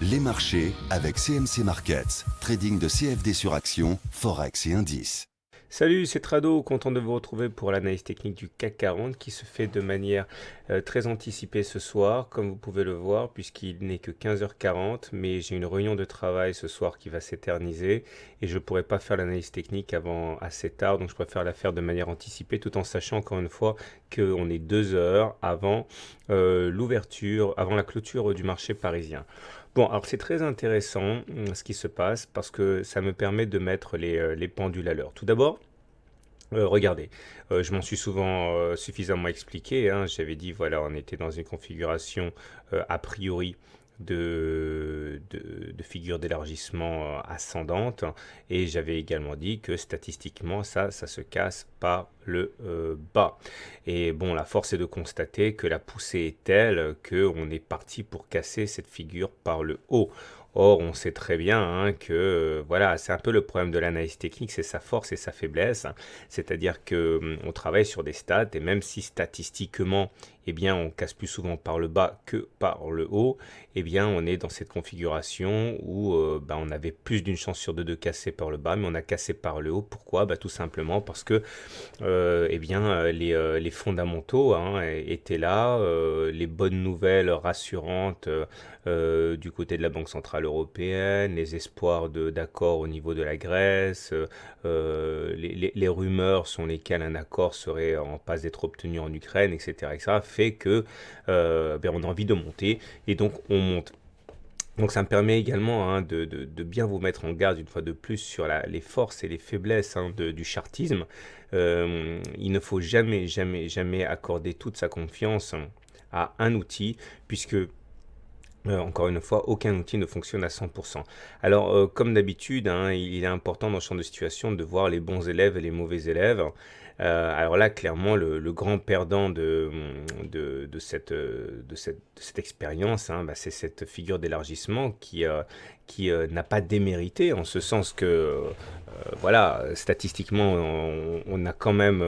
Les marchés avec CMC Markets, trading de CFD sur action, Forex et indices. Salut, c'est Trado, content de vous retrouver pour l'analyse technique du CAC 40 qui se fait de manière très anticipée ce soir, comme vous pouvez le voir, puisqu'il n'est que 15h40, mais j'ai une réunion de travail ce soir qui va s'éterniser et je ne pourrai pas faire l'analyse technique avant assez tard, donc je préfère la faire de manière anticipée tout en sachant encore une fois qu'on est 2 heures avant l'ouverture, avant la clôture du marché parisien. Bon, alors c'est très intéressant ce qui se passe parce que ça me permet de mettre les pendules à l'heure. Tout d'abord, regardez, je m'en suis souvent suffisamment expliqué, hein. J'avais dit, voilà, on était dans une configuration a priori de figure d'élargissement ascendante et j'avais également dit que statistiquement ça se casse par le bas. Et bon, la force est de constater que la poussée est telle qu'on est parti pour casser cette figure par le haut. Or, on sait très bien hein, que voilà, c'est un peu le problème de l'analyse technique, c'est sa force et sa faiblesse. C'est-à-dire que on travaille sur des stats et même si statistiquement, eh bien, on casse plus souvent par le bas que par le haut, eh bien, on est dans cette configuration où on avait plus d'une chance sur deux de casser par le bas, mais on a cassé par le haut. Pourquoi? Tout simplement parce que les fondamentaux hein, étaient là, les bonnes nouvelles rassurantes du côté de la Banque Centrale Européenne, les espoirs d'accord au niveau de la Grèce, les rumeurs sur lesquelles un accord serait en passe d'être obtenu en Ukraine, etc., fait que on a envie de monter et donc on monte. Donc ça me permet également hein, de bien vous mettre en garde une fois de plus sur les forces et les faiblesses hein, du chartisme. Il ne faut jamais accorder toute sa confiance hein, à un outil puisque encore une fois, aucun outil ne fonctionne à 100%. Alors, comme d'habitude, hein, il est important dans ce genre de situation de voir les bons élèves et les mauvais élèves. Alors là, clairement, le grand perdant de cette expérience, hein, c'est cette figure d'élargissement qui n'a pas démérité, en ce sens que, voilà, statistiquement, on a quand même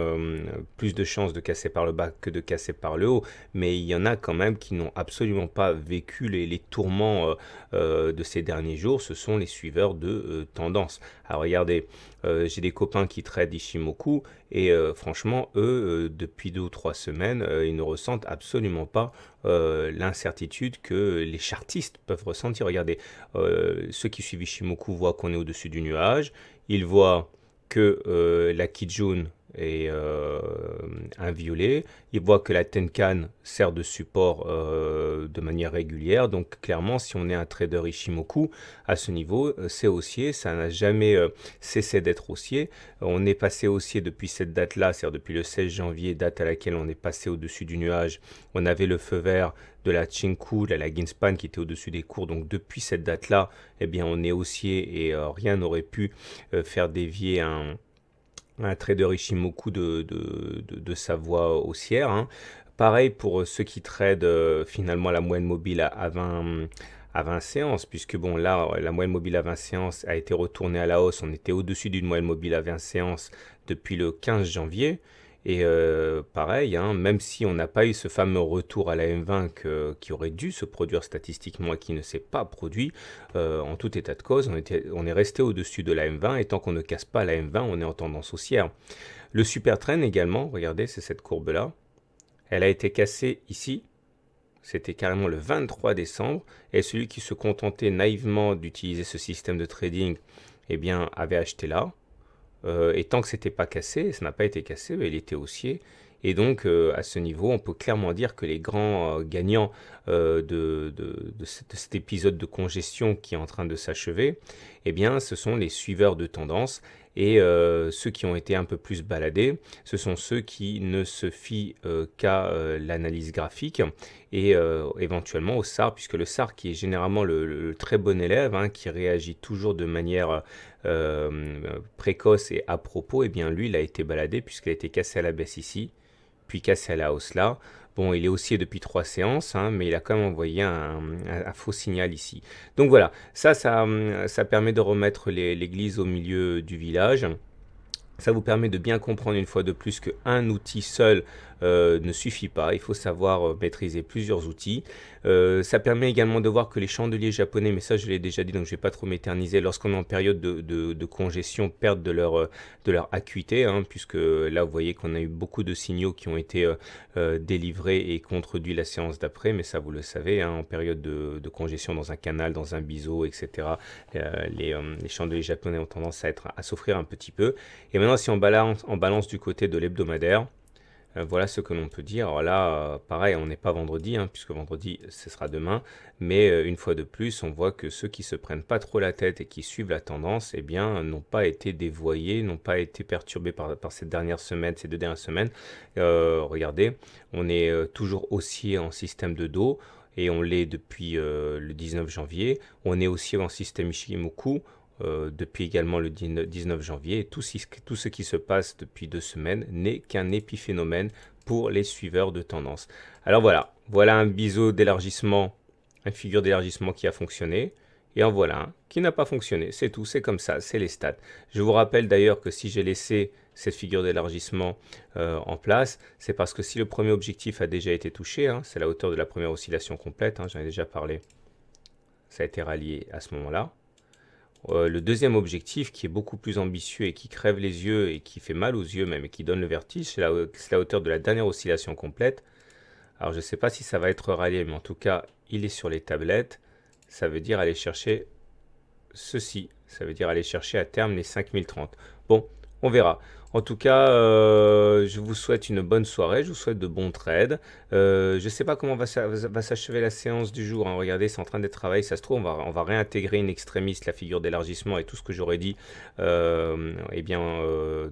plus de chances de casser par le bas que de casser par le haut, mais il y en a quand même qui n'ont absolument pas vécu les tourments de ces derniers jours, ce sont les suiveurs de tendance. Alors regardez, j'ai des copains qui traitent Ishimoku et franchement, eux, depuis 2 ou 3 semaines, ils ne ressentent absolument pas l'incertitude que les chartistes peuvent ressentir. Regardez, ceux qui suivent Ishimoku voient qu'on est au-dessus du nuage, ils voient que la Kijun est inviolée, ils voient que la Tenkan sert de support de manière régulière, donc clairement si on est un trader Ishimoku à ce niveau, c'est haussier, ça n'a jamais cessé d'être haussier, on est passé haussier depuis cette date-là, c'est-à-dire depuis le 16 janvier, date à laquelle on est passé au-dessus du nuage, on avait le feu vert de la Chinku, la Ginspan qui était au-dessus des cours, donc depuis cette date-là, eh bien on est haussier et rien n'aurait pu faire dévier un trader Ishimoku de sa voie haussière. Hein. Pareil pour ceux qui tradent finalement la moyenne mobile à 20 séances, puisque bon là, la moyenne mobile à 20 séances a été retournée à la hausse. On était au-dessus d'une moyenne mobile à 20 séances depuis le 15 janvier. Et pareil, hein, même si on n'a pas eu ce fameux retour à la M20 qui aurait dû se produire statistiquement et qui ne s'est pas produit, en tout état de cause, on est resté au-dessus de la M20 et tant qu'on ne casse pas la M20, on est en tendance haussière. Le super trend également, regardez, c'est cette courbe-là. Elle a été cassée ici, c'était carrément le 23 décembre, et celui qui se contentait naïvement d'utiliser ce système de trading, eh bien, avait acheté là. Et tant que c'était pas cassé, ça n'a pas été cassé, il était haussier. Et donc, à ce niveau, on peut clairement dire que les grands gagnants de cet épisode de congestion qui est en train de s'achever, eh bien, ce sont les suiveurs de tendance. Et ceux qui ont été un peu plus baladés, ce sont ceux qui ne se fient qu'à l'analyse graphique et éventuellement au SAR, puisque le SAR qui est généralement le très bon élève, hein, qui réagit toujours de manière précoce et à propos, eh bien lui, il a été baladé puisqu'il a été cassé à la baisse ici, puis cassé à la hausse là. Bon, il est haussier depuis 3 séances, hein, mais il a quand même envoyé un faux signal ici. Donc voilà, ça permet de remettre l'église au milieu du village. Ça vous permet de bien comprendre une fois de plus qu'un outil seul ne suffit pas. Il faut savoir maîtriser plusieurs outils. Ça permet également de voir que les chandeliers japonais, mais ça je l'ai déjà dit donc je ne vais pas trop m'éterniser, lorsqu'on est en période de congestion, perdent de leur acuité, hein, puisque là vous voyez qu'on a eu beaucoup de signaux qui ont été délivrés et contredit la séance d'après, mais ça vous le savez, hein, en période de congestion dans un canal, dans un biseau, etc. Les chandeliers japonais ont tendance à souffrir un petit peu. Et maintenant si on balance du côté de l'hebdomadaire, voilà ce que l'on peut dire. Alors là, pareil, on n'est pas vendredi, hein, puisque vendredi, ce sera demain. Mais une fois de plus, on voit que ceux qui se prennent pas trop la tête et qui suivent la tendance, eh bien, n'ont pas été dévoyés, n'ont pas été perturbés par ces dernières semaines, ces 2 dernières semaines. Regardez, on est toujours haussier en système de dos. Et on l'est depuis le 19 janvier. On est aussi en système Ishimoku depuis également le 19 janvier. Et tout ce qui se passe depuis 2 semaines n'est qu'un épiphénomène pour les suiveurs de tendance. Alors voilà un biseau d'élargissement, une figure d'élargissement qui a fonctionné. Et en voilà un qui n'a pas fonctionné. C'est tout, c'est comme ça, c'est les stats. Je vous rappelle d'ailleurs que si j'ai laissé cette figure d'élargissement en place, c'est parce que si le premier objectif a déjà été touché, hein, c'est la hauteur de la première oscillation complète, hein, j'en ai déjà parlé, ça a été rallié à ce moment-là. Le deuxième objectif qui est beaucoup plus ambitieux et qui crève les yeux et qui fait mal aux yeux même et qui donne le vertige, c'est la hauteur de la dernière oscillation complète. Alors je ne sais pas si ça va être rallié, mais en tout cas il est sur les tablettes. Ça veut dire aller chercher ceci, ça veut dire aller chercher à terme les 5030. Bon, on verra. En tout cas, je vous souhaite une bonne soirée, je vous souhaite de bons trades. Je ne sais pas comment va s'achever la séance du jour, hein. Regardez, c'est en train d'être travaillé, ça se trouve, on va réintégrer une extrémiste, la figure d'élargissement et tout ce que j'aurais dit eh bien,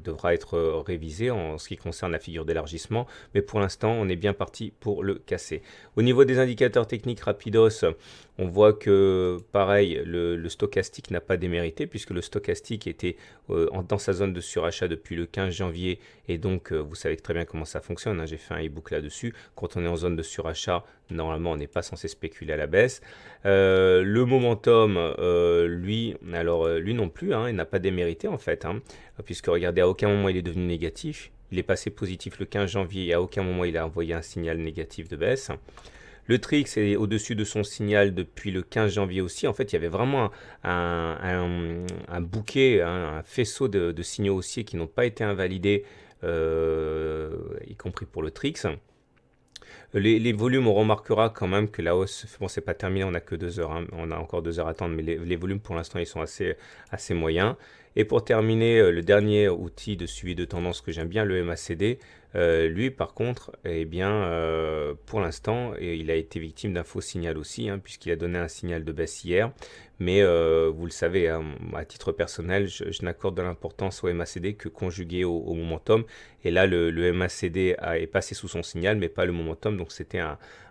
devra être révisé en ce qui concerne la figure d'élargissement. Mais pour l'instant, on est bien parti pour le casser. Au niveau des indicateurs techniques rapidos, on voit que, pareil, le stochastique n'a pas démérité puisque le stochastique était dans sa zone de surachat depuis le 15 janvier et donc vous savez très bien comment ça fonctionne, hein, j'ai fait un e-book là-dessus. Quand on est en zone de surachat, normalement on n'est pas censé spéculer à la baisse. Le momentum, lui non plus, hein, il n'a pas démérité en fait, hein, puisque regardez, à aucun moment il est devenu négatif. Il est passé positif le 15 janvier et à aucun moment il a envoyé un signal négatif de baisse. Le Trix est au-dessus de son signal depuis le 15 janvier aussi. En fait, il y avait vraiment un bouquet, un faisceau de signaux haussiers qui n'ont pas été invalidés, y compris pour le Trix. Les volumes, on remarquera quand même que la hausse, bon, c'est pas terminé, on n'a que 2 heures, hein, on a encore 2 heures à attendre, mais les volumes pour l'instant, ils sont assez moyens. Et pour terminer, le dernier outil de suivi de tendance que j'aime bien, le MACD, lui par contre, eh bien, pour l'instant, il a été victime d'un faux signal aussi, hein, puisqu'il a donné un signal de baisse hier. Mais vous le savez, hein, à titre personnel, je n'accorde de l'importance au MACD que conjugué au momentum. Et là, le MACD est passé sous son signal, mais pas le momentum. Donc c'était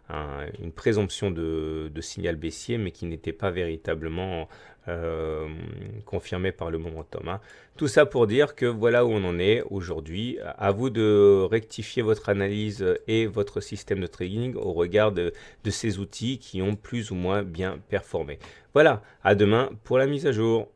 une présomption de signal baissier, mais qui n'était pas véritablement confirmé par le momentum, hein. Tout ça pour dire que voilà où on en est aujourd'hui. À vous de rectifier votre analyse et votre système de trading au regard de ces outils qui ont plus ou moins bien performé. Voilà, à demain pour la mise à jour.